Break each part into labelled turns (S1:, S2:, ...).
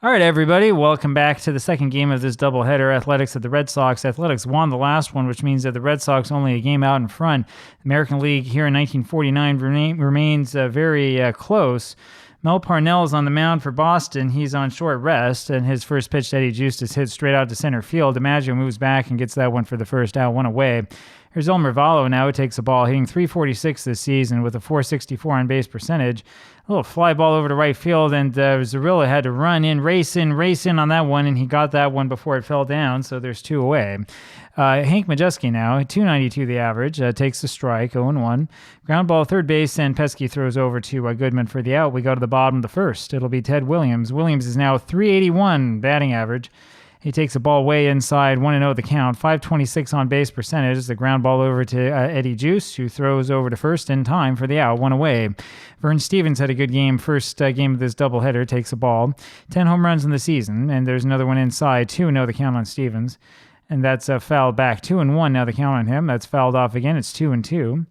S1: All right, everybody, welcome back to the second game of this doubleheader. Athletics at the Red Sox. Athletics won the last one, which means that the Red Sox only a game out in front. American League here in 1949 remains very close. Mel Parnell's on the mound for Boston. He's on short rest, and his first pitch to Eddie Juice is hit straight out to center field. DiMaggio moves back and gets that one for the first out, one away. Here's Elmer Vallo now, who takes the ball, hitting .346 this season with a .464 on base percentage. A little fly ball over to right field, and Zarilla had to run in, race in on that one, and he got that one before it fell down, so there's two away. Hank Majewski now, .292 the average, takes the strike, 0-1. Ground ball third base, and Pesky throws over to Goodman for the out. We go to the bottom of the first. It'll be Ted Williams. Williams is now .381 batting average. He takes a ball way inside, 1-0 the count, .526 on base percentage. The ground ball over to Eddie Juice, who throws over to first in time for the out, one away. Vern Stevens had a good game, first game of this doubleheader, takes a ball. 10 home runs in the season, and there's another one inside, 2-0 the count on Stevens. And that's fouled back, 2-1 now the count on him. That's fouled off again, it's 2-2.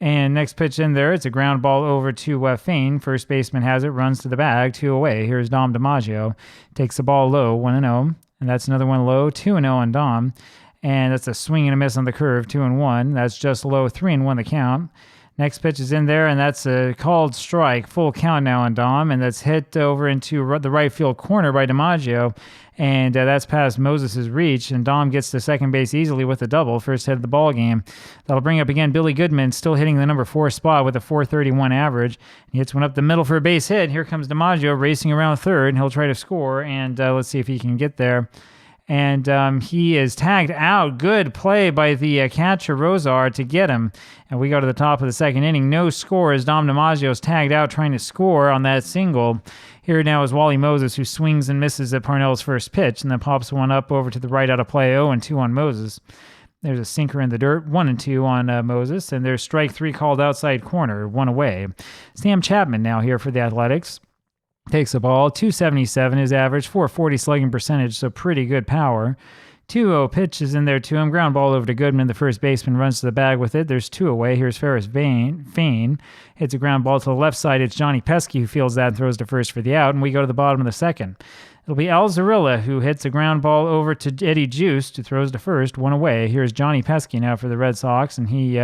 S1: And next pitch in there, it's a ground ball over to Fain. First baseman has it, runs to the bag, 2 away. Here's Dom DiMaggio, takes the ball low, 1-0. And that's another one low, 2-0 on Dom. And that's a swing and a miss on the curve, 2-1. That's just low, 3-1 the count. Next pitch is in there, and that's a called strike. Full count now on Dom, and that's hit over into the right field corner by DiMaggio. And that's past Moses' reach, and Dom gets to second base easily with a double, first hit of the ball game. That'll bring up again Billy Goodman, still hitting the number 4 spot with a .431 average. He hits one up the middle for a base hit. Here comes DiMaggio racing around third, and he'll try to score, and let's see if he can get there. And he is tagged out. Good play by the catcher, Rosar, to get him. And we go to the top of the second inning. No score as Dom DiMaggio is tagged out trying to score on that single. Here now is Wally Moses, who swings and misses at Parnell's first pitch and then pops one up over to the right out of play, 0-2 on Moses. There's a sinker in the dirt, 1-2 on Moses. And there's strike 3 called outside corner, 1 away. Sam Chapman now here for the Athletics. Takes the ball, .277 his average, .440 slugging percentage, so pretty good power. 2-0 pitch is in there to him. Ground ball over to Goodman. The first baseman runs to the bag with it. There's 2 away. Here's Ferris Fain. Hits a ground ball to the left side. It's Johnny Pesky who fields that and throws to first for the out. And we go to the bottom of the second. It'll be Al Zarilla who hits a ground ball over to Eddie Juice, who throws to first, 1 away. Here's Johnny Pesky now for the Red Sox, and he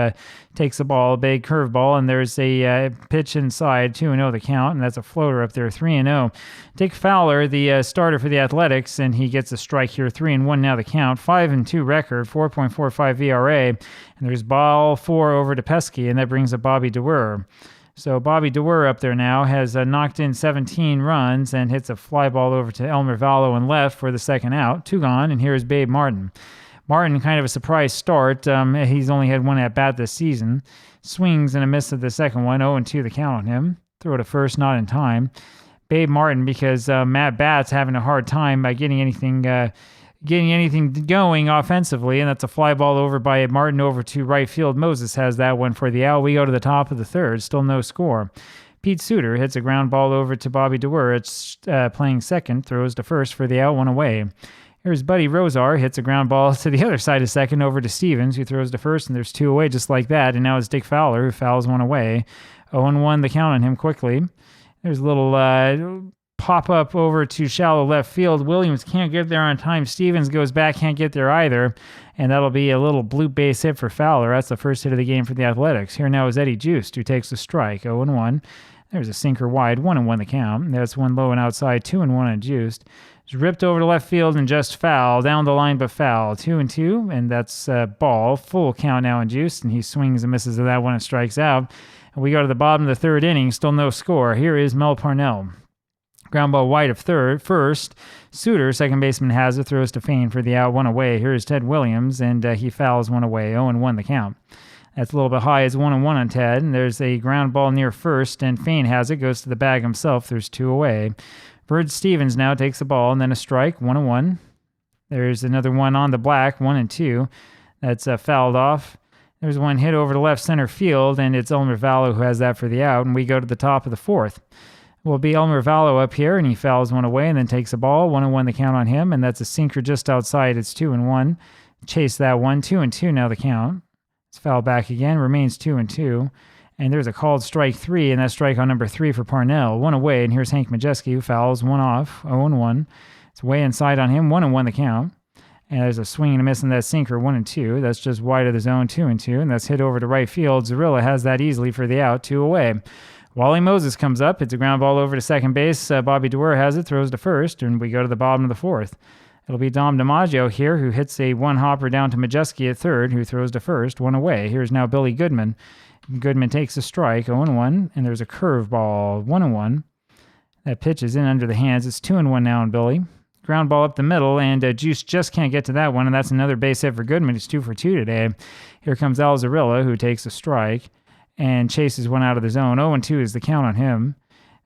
S1: takes the ball, a big curveball, and there's a pitch inside, 2-0 the count, and that's a floater up there, 3-0. Dick Fowler, the starter for the Athletics, and he gets a strike here, 3-1 now the count, 5-2 record, 4.45 ERA, and there's ball 4 over to Pesky, and that brings up Bobby DeWer. So Bobby DeWer up there now has knocked in 17 runs and hits a fly ball over to Elmer Vallo and left for the second out. 2 gone, and here's Babe Martin. Martin, kind of a surprise start. He's only had 1 at-bat this season. Swings and a miss at the second one, 0-2 the count on him. Throw to first, not in time. Babe Martin, because Matt Batt's having a hard time by getting anything going offensively, and that's a fly ball over by Martin over to right field. Moses has that one for the out. We go to the top of the third, still no score. Pete Suter hits a ground ball over to Bobby DeWer. It's playing second, throws to first for the out, 1 away. Here's Buddy Rosar, hits a ground ball to the other side of second over to Stevens, who throws to first, and there's 2 away just like that. And now it's Dick Fowler, who fouls 1 away. 0-1 the count on him quickly. There's a little pop up over to shallow left field. Williams can't get there on time. Stevens goes back, can't get there either. And that'll be a little blue base hit for Fowler. That's the first hit of the game for the Athletics. Here now is Eddie Juice, who takes the strike, 0-1. There's a sinker wide, 1-1 the count. That's one low and outside, 2-1 on Juice. It's ripped over to left field and just foul. Down the line, but foul. 2-2, and that's ball. Full count now on Juice, and he swings and misses at that one and strikes out. And we go to the bottom of the third inning, still no score. Here is Mel Parnell. Ground ball wide of first. Suter, second baseman, has it, throws to Fain for the out, 1 away. Here's Ted Williams, and he fouls 1 away, 0-1 the count. That's a little bit high. It's 1-1 on Ted, and there's a ground ball near first, and Fain has it, goes to the bag himself. There's 2 away. Bird Stevens now takes the ball, and then a strike, 1-1. There's another one on the black, 1-2. That's fouled off. There's one hit over to left center field, and it's Elmer Vallo who has that for the out, and we go to the top of the fourth. Will be Elmer Vallo up here, and he fouls 1 away and then takes the ball. 1-1 the count on him, and that's a sinker just outside. It's 2-1. Chase that one. 2-2 now the count. It's fouled back again. Remains 2-2. And there's a called strike 3, and that's strike on number 3 for Parnell. 1 away, and here's Hank Majeski, who fouls 1 off, 0-1. It's way inside on him, 1-1 the count. And there's a swing and a miss in that sinker, 1-2. That's just wide of the zone, 2-2, and that's hit over to right field. Zarilla has that easily for the out, 2 away. Wally Moses comes up. It's a ground ball over to second base. Bobby Dewar has it, throws to first, and we go to the bottom of the 4th. It'll be Dom DiMaggio here, who hits a 1-hopper down to Majeski at third, who throws to first, 1 away. Here's now Billy Goodman. Goodman takes a strike, 0-1, and there's a curveball, 1-1. That pitch is in under the hands. It's 2-1 now on Billy. Ground ball up the middle, and Juice just can't get to that one, and that's another base hit for Goodman. He's 2 for 2 today. Here comes Al Zarilla, who takes a strike and chases one out of the zone. 0-2 is the count on him.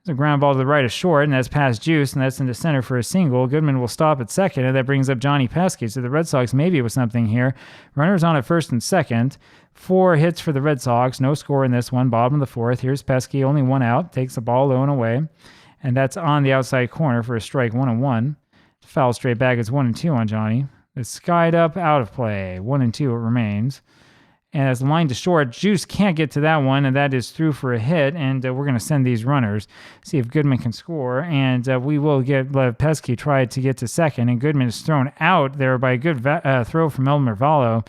S1: There's a ground ball to the right of short, and that's past Juice, and that's into center for a single. Goodman will stop at second, and that brings up Johnny Pesky. So the Red Sox maybe with something here. Runners on at first and second. 4 hits for the Red Sox. No score in this one. Bottom of the 4th. Here's Pesky, only 1 out. Takes the ball low and away. And that's on the outside corner for a strike, 1-1. Foul straight back. It's 1-2 on Johnny. It's skied up, out of play. 1-2 it remains. And as line to short, Juice can't get to that one, and that is through for a hit, and we're going to send these runners, see if Goodman can score, and we will let Pesky try to get to second, and Goodman is thrown out there by a good throw from Elmer Vallo.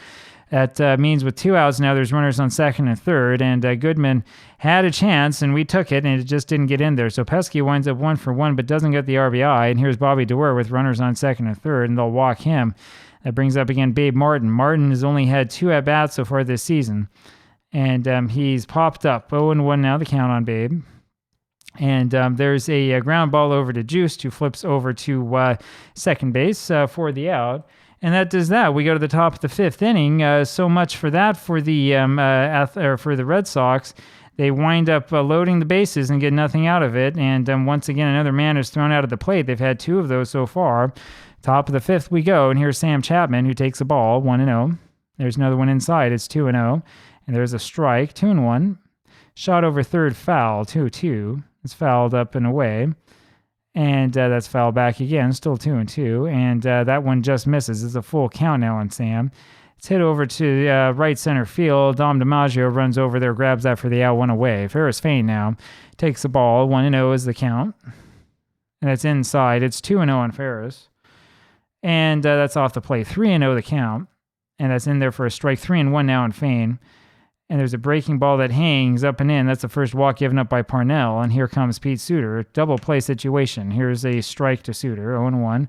S1: That means with 2 outs now, there's runners on second and third, and Goodman had a chance, and we took it, and it just didn't get in there. So Pesky winds up 1 for 1, but doesn't get the RBI, and here's Bobby Dewar with runners on second and third, and they'll walk him. That brings up again Babe Martin. Martin has only had 2 at-bats so far this season, and he's popped up. 0-1 now, the count on Babe. And there's a ground ball over to Juice, who flips over to second base for the out. And that does that. We go to the top of the 5th inning. So much for that for the for the Red Sox. They wind up loading the bases and get nothing out of it. And once again, another man is thrown out of the plate. They've had 2 of those so far. Top of the 5th we go, and here's Sam Chapman, who takes a ball, 1-0. There's another one inside. It's 2-0. And there's a strike, 2-1. Shot over third, foul, 2-2. It's fouled up and away. And that's fouled back again, still 2-2. And that one just misses. It's a full count now on Sam. It's hit over to right center field. Dom DiMaggio runs over there, grabs that for the out, 1 away. Ferris Fain now takes the ball. 1-0 is the count. And that's inside. It's 2-0 on Ferris. And that's off the plate. 3-0 the count. And that's in there for a strike. 3-1 now on Fain. And there's a breaking ball that hangs up and in. That's the first walk given up by Parnell. And here comes Pete Suter. Double play situation. Here's a strike to Suter. 0-1.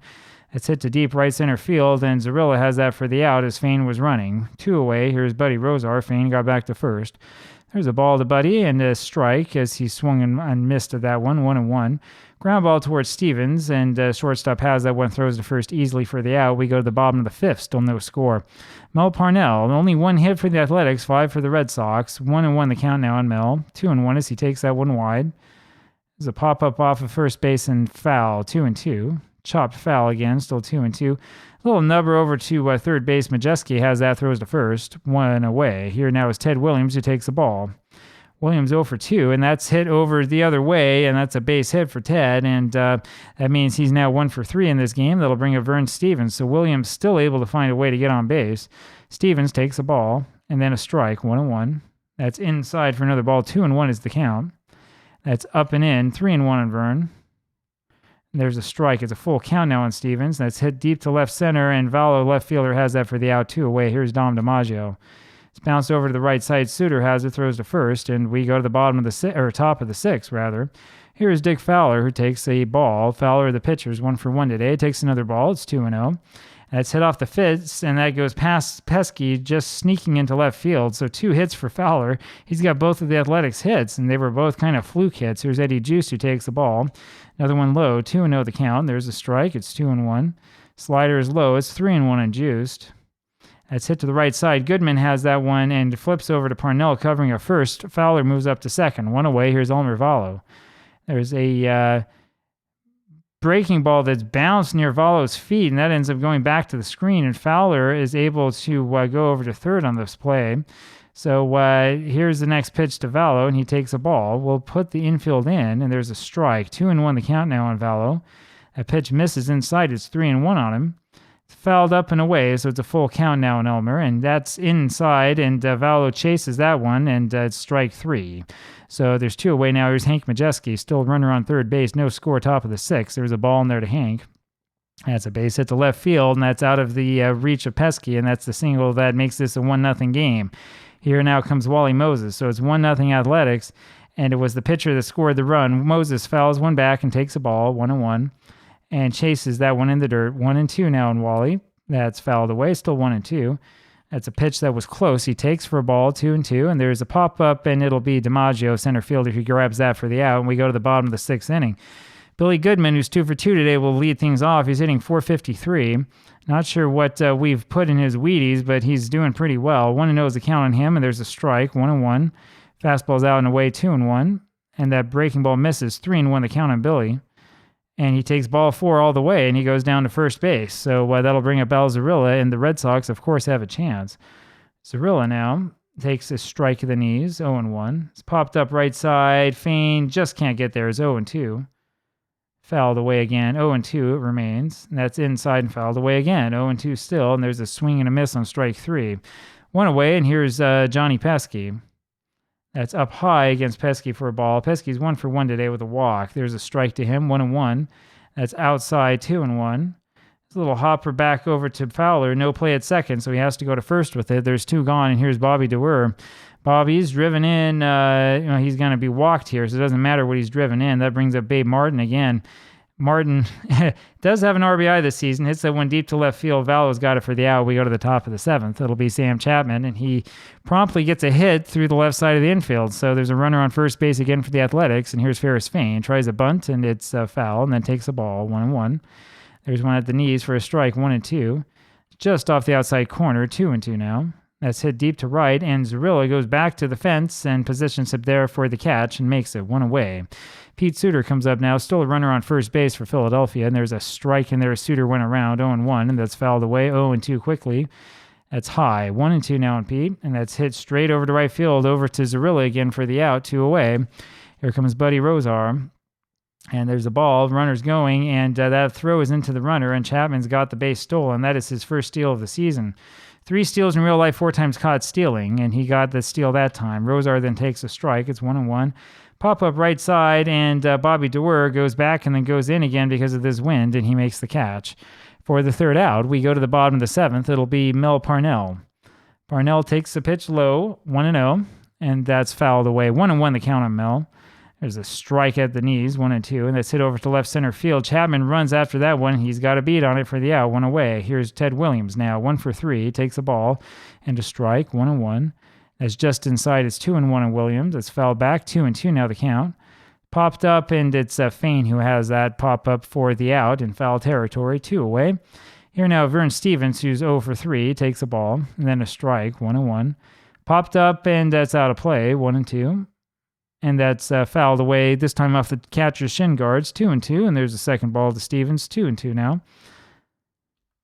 S1: It's hit to deep right center field. And Zarilla has that for the out as Fain was running. 2 away. Here's Buddy Rozar. Fain got back to first. There's a ball to Buddy and a strike as he swung and missed at that one. 1-1. Ground ball towards Stevens, and shortstop has that one, throws to first easily for the out. We go to the bottom of the 5th, still no score. Mel Parnell, only 1 hit for the Athletics, 5 for the Red Sox. 1-1 the count now on Mel. 2-1 as he takes that one wide. There's a pop-up off of first base and foul, 2-2. Chopped foul again, still 2-2. A little nubber over to third base. Majeski has that, throws to first. 1 away. Here now is Ted Williams, who takes the ball. Williams 0 for 2, and that's hit over the other way, and that's a base hit for Ted, and that means he's now 1 for 3 in this game. That'll bring up Vern Stevens, so Williams still able to find a way to get on base. Stevens takes a ball, and then a strike, 1-1. That's inside for another ball. 2-1 is the count. That's up and in, 3-1 on Vern. There's a strike. It's a full count now on Stevens. That's hit deep to left center, and Vallo, left fielder, has that for the out, 2 away. Here's Dom DiMaggio. It's bounced over to the right side. Suter has it, throws to first, and we go to the bottom of the top of the 6th, rather. Here's Dick Fowler, who takes a ball. Fowler, the pitcher's 1 for 1 today. Takes another ball. It's 2-0. That's hit off the fence, and that goes past Pesky, just sneaking into left field. So 2 hits for Fowler. He's got both of the Athletics hits, and they were both kind of fluke hits. Here's Eddie Juice, who takes the ball. Another one low, 2-0 the count. There's a strike. It's 2-1. Slider is low. It's 3-1 on Juiced. That's hit to the right side. Goodman has that one and flips over to Parnell, covering a first. Fowler moves up to second. 1 away. Here's Elmer Vallo. There's a breaking ball that's bounced near Vallo's feet, and that ends up going back to the screen, and Fowler is able to go over to third on this play. So here's the next pitch to Vallo, and he takes a ball. We'll put the infield in, and there's a strike. 2-1 the count now on Vallo. That pitch misses inside. It's 3-1 on him. Fouled up and away, so it's a full count now in Elmer, and that's inside, and Valo chases that one, and it's strike 3. So there's 2 away now. Here's Hank Majeski, still runner on third base, no score, top of the 6th. There's a ball in there to Hank. That's a base hit to left field, and that's out of the reach of Pesky, and that's the single that makes this a 1-0 game. Here now comes Wally Moses, so it's 1-0 Athletics, and it was the pitcher that scored the run. Moses fouls one back and takes a ball, 1-1. And chases that one in the dirt. 1-2 now in Wally. That's fouled away, still 1-2. That's a pitch that was close. He takes for a ball, 2-2, and there's a pop-up, and it'll be DiMaggio, center fielder, who grabs that for the out, and we go to the bottom of the 6th inning. Billy Goodman, who's 2 for 2 today, will lead things off. He's hitting .453. Not sure what we've put in his Wheaties, but he's doing pretty well. 1-0 is the count on him, and there's a strike, 1-1. Fastball's out and away, 2-1. And that breaking ball misses, 3-1 the count on Billy. And he takes ball 4 all the way, and he goes down to first base. So that'll bring up Al Zarilla, and the Red Sox, of course, have a chance. Zarilla now takes a strike to the knees, 0-1. It's popped up right side. Fain just can't get there. It's 0-2. Fouled away again. 0-2 it remains. And that's inside and fouled away again. 0-2 still, and there's a swing and a miss on strike 3. 1 away, and here's Johnny Pesky. That's up high against Pesky for a ball. Pesky's 1 for 1 today with a walk. There's a strike to him, 1-1. That's outside, 2-1. It's a little hopper back over to Fowler. No play at second, so he has to go to first with it. There's 2 gone, and here's Bobby DeWer. Bobby's driven in. He's going to be walked here, so it doesn't matter what he's driven in. That brings up Babe Martin again. Martin does have an RBI this season. Hits that one deep to left field. Valo's got it for the out. We go to the top of the 7th. It'll be Sam Chapman, and he promptly gets a hit through the left side of the infield. So there's a runner on first base again for the Athletics, and here's Ferris Fain. Tries a bunt, and it's foul, and then takes a ball, 1-1. There's one at the knees for a strike, 1-2. Just off the outside corner, 2-2 now. That's hit deep to right, and Zarilla goes back to the fence and positions it there for the catch and makes it 1 away. Pete Suter comes up now, still a runner on first base for Philadelphia, and there's a strike in there. Suter went around 0-1, and that's fouled away 0-2 quickly. That's high, 1-2 now on Pete, and that's hit straight over to right field, over to Zarilla again for the out, 2 away. Here comes Buddy Rosar, and there's a ball, runner's going, and that throw is into the runner, and Chapman's got the base stolen. That is his first steal of the season. 3 steals in real life, 4 times caught stealing, and he got the steal that time. Rosar then takes a strike. It's 1-1. Pop up right side, and Bobby DeWer goes back and then goes in again because of this wind, and he makes the catch. For the third out, we go to the bottom of the 7th. It'll be Mel Parnell. Parnell takes the pitch low, 1-0, and that's fouled away. 1-1 the count on Mel. There's a strike at the knees, 1-2, and that's hit over to left center field. Chapman runs after that one. He's got a beat on it for the out, 1 away. Here's Ted Williams now, 1 for 3, takes the ball and a strike, 1-1. That's just inside. It's 2-1 on Williams. It's fouled back, 2-2 now the count. Popped up, and it's Fain who has that pop up for the out in foul territory, 2 away. Here now, Vern Stevens, who's 0 for 3, takes a ball and then a strike, 1-1. Popped up, and that's out of play, 1-2. And that's fouled away, this time off the catcher's shin guards, 2-2. And there's a second ball to Stevens, 2-2 now.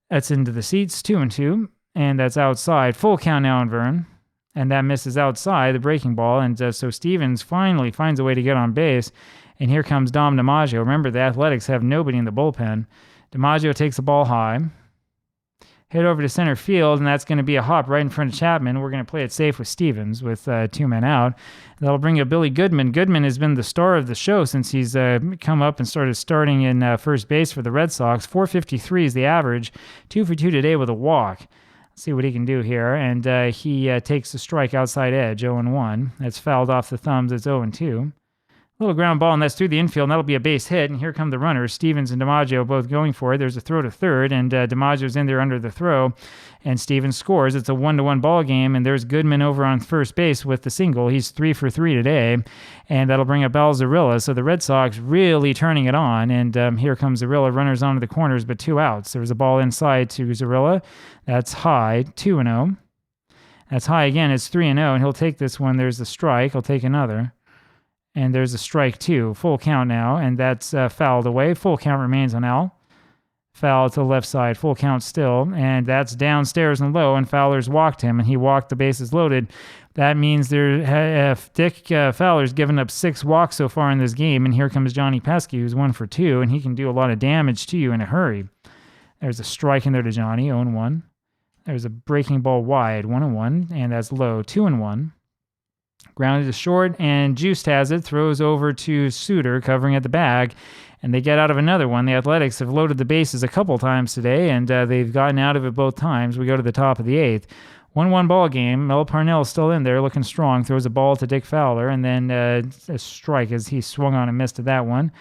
S1: That's into the seats, 2-2. And that's outside. Full count now on Vern. And that misses outside, the breaking ball. And so Stevens finally finds a way to get on base. And here comes Dom DiMaggio. Remember, the Athletics have nobody in the bullpen. DiMaggio takes the ball high. Hit over to center field, and that's going to be a hop right in front of Chapman. We're going to play it safe with Stevens with 2 men out. That'll bring up Billy Goodman. Goodman has been the star of the show since he's come up and starting in first base for the Red Sox. 453 is the average. 2 for 2 today with a walk. Let's see what he can do here. And he takes the strike outside edge, 0-1. That's fouled off the thumbs. It's 0-2. Little ground ball, and that's through the infield, and that'll be a base hit. And here come the runners. Stevens and DiMaggio both going for it. There's a throw to third, and DiMaggio's in there under the throw, and Stevens scores. It's a 1-1 ball game, and there's Goodman over on first base with the single. He's 3 for 3 today, and that'll bring up Al Zarilla. So the Red Sox really turning it on, and here comes Zarilla. Runners onto the corners, but 2 outs. There's a ball inside to Zarilla. That's high, 2-0. That's high again. It's 3-0, and he'll take this one. There's a strike. He'll take another. And there's a strike 2. Full count now, and that's fouled away. Full count remains on Al. Foul to the left side. Full count still, and that's downstairs and low, and Fowler's walked him, and he walked the bases loaded. That means Dick Fowler's given up 6 walks so far in this game, and here comes Johnny Pesky, who's 1 for 2, and he can do a lot of damage to you in a hurry. There's a strike in there to Johnny, 0-1. There's a breaking ball wide, 1-1, and that's low, 2-1. Grounded to short, and Juiced has it, throws over to Suter, covering at the bag, and they get out of another one. The Athletics have loaded the bases a couple times today, and they've gotten out of it both times. We go to the top of the 8th. 1-1 ball game. Mel Parnell's still in there, looking strong. Throws a ball to Dick Fowler, and then a strike as he swung on and missed at that one.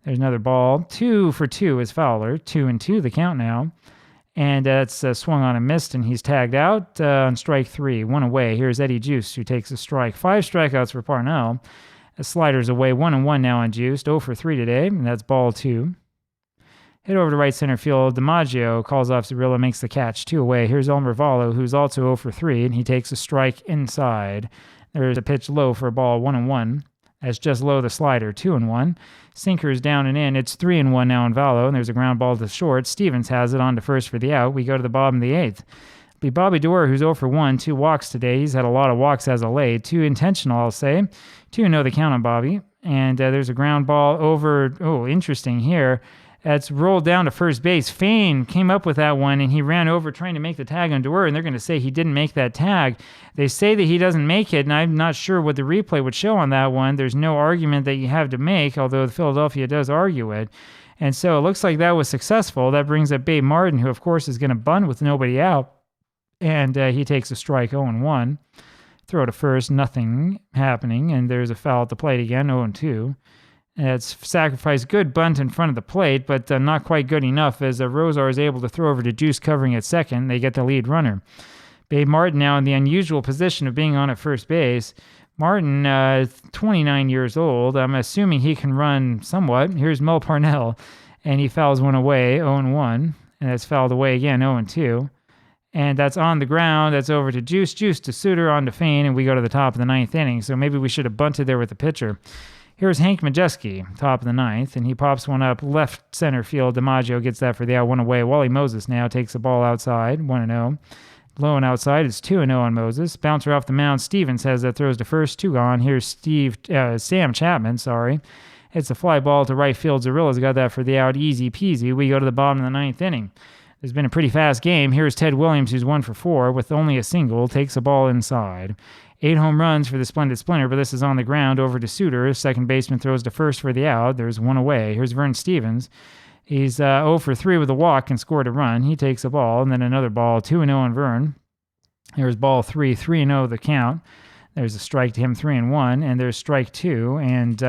S1: There's another ball. 2 for 2 is Fowler. 2-2 the count now. And it's swung on and missed, and he's tagged out on strike 3. 1 away. Here's Eddie Juice, who takes a strike. 5 strikeouts for Parnell. The slider's away. 1-1 now on Juice. 0 for 3 today, and that's ball 2. Hit over to right center field. DiMaggio calls off Cirillo, makes the catch. 2 away. Here's Elmer Vallo, who's also 0 for 3, and he takes a strike inside. There's a pitch low for a ball, 1-1. That's just low the slider, 2-1. Sinker's down and in. It's 3-1 now on Vallo, and there's a ground ball to short. Stevens has it on to first for the out. We go to the bottom of the 8th. It'll be Bobby Doerr, who's 0 for 1, 2 walks today. He's had a lot of walks as of late. 2 intentional, I'll say. 2-0 the count on Bobby. And there's a ground ball over. Oh, interesting here. It's rolled down to first base. Fain came up with that one, and he ran over trying to make the tag on Doerr, and they're going to say he didn't make that tag. They say that he doesn't make it, and I'm not sure what the replay would show on that one. There's no argument that you have to make, although Philadelphia does argue it. And so it looks like that was successful. That brings up Babe Martin, who, of course, is going to bunt with nobody out, and he takes a strike, 0-1. Throw to first, nothing happening, and there's a foul at the plate again, 0-2. It's sacrificed. Good bunt in front of the plate, but not quite good enough as Rosar is able to throw over to Juice covering at second. They get the lead runner. Babe Martin now in the unusual position of being on at first base. Martin, 29 years old. I'm assuming he can run somewhat. Here's Mel Parnell, and he fouls one away, 0-1. And that's fouled away again, 0-2. And that's on the ground. That's over to Juice. Juice to Suter, on to Fain, and we go to the top of the 9th inning. So maybe we should have bunted there with the pitcher. Here's Hank Majeski, top of the 9th, and he pops one up left center field. DiMaggio gets that for the out, 1 away. Wally Moses now takes the ball outside, 1-0. Low and outside, it's 2-0 on Moses. Bouncer off the mound. Stevens has that, throws to first, 2 gone. Here's Sam Chapman, It's a fly ball to right field. Zarilla's got that for the out, easy peasy. We go to the bottom of the 9th inning. There's been a pretty fast game. Here's Ted Williams, who's 1 for 4 with only a single, takes the ball inside. 8 home runs for the Splendid Splinter, but this is on the ground over to Suter. Second baseman throws to first for the out. There's 1 away. Here's Vern Stevens. He's 0 for 3 with a walk and scored a run. He takes a ball, and then another ball, 2-0 on Vern. Here's ball 3, 3-0 the count. There's a strike to him, 3-1, and there's strike 2, and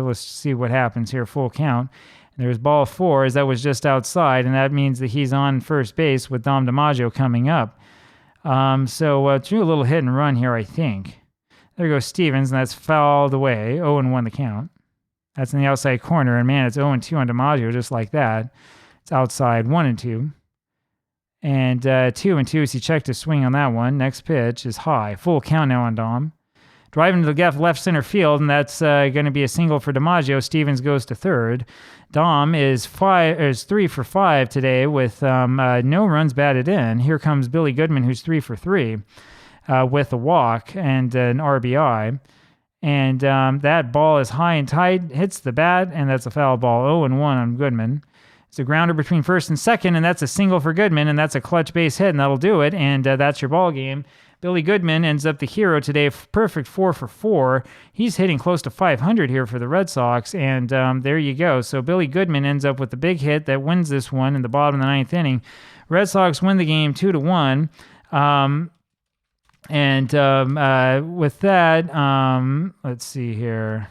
S1: let's see what happens here, full count. There's ball 4, as that was just outside, and that means that he's on first base with Dom DiMaggio coming up. So through a little hit and run here, I think. There goes Stevens, and that's fouled away. 0-1 the count. That's in the outside corner, and man, it's 0-2 on DiMaggio, just like that. It's outside, 1-2. And 2-2 as he checked his swing on that one. Next pitch is high. Full count now on Dom. Driving to the left center field, and that's going to be a single for DiMaggio. Stevens goes to third. Dom is 3 for 5 today with no runs batted in. Here comes Billy Goodman, who's 3 for 3 with a walk and an RBI. And that ball is high and tight, hits the bat, and that's a foul ball, 0-1 on Goodman. It's a grounder between first and second, and that's a single for Goodman, and that's a clutch base hit, and that'll do it, and that's your ball game. Billy Goodman ends up the hero today, perfect 4 for 4. He's hitting close to 500 here for the Red Sox, and there you go. So Billy Goodman ends up with the big hit that wins this one in the bottom of the 9th inning. Red Sox win the game 2-1. With that, let's see here.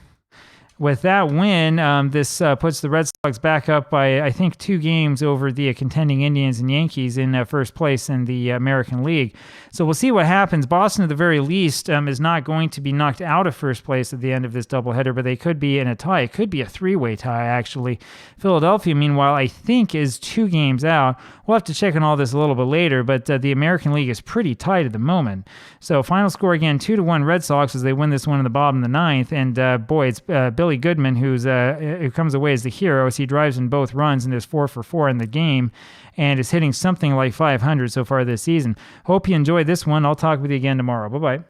S1: With that win, this puts the Red Sox back up by, I think, 2 games over the contending Indians and Yankees in first place in the American League. So we'll see what happens. Boston, at the very least, is not going to be knocked out of first place at the end of this doubleheader, but they could be in a tie. It could be a 3-way tie, actually. Philadelphia, meanwhile, I think is 2 games out. We'll have to check on all this a little bit later, but the American League is pretty tight at the moment. So final score again, 2-1 Red Sox as they win this one in the bottom of the 9th. And boy, it's Billy Goodman who comes away as the hero as he drives in both runs and is 4 for 4 in the game and is hitting something like 500 so far this season. Hope you enjoyed this one. I'll talk with you again tomorrow. Bye-bye.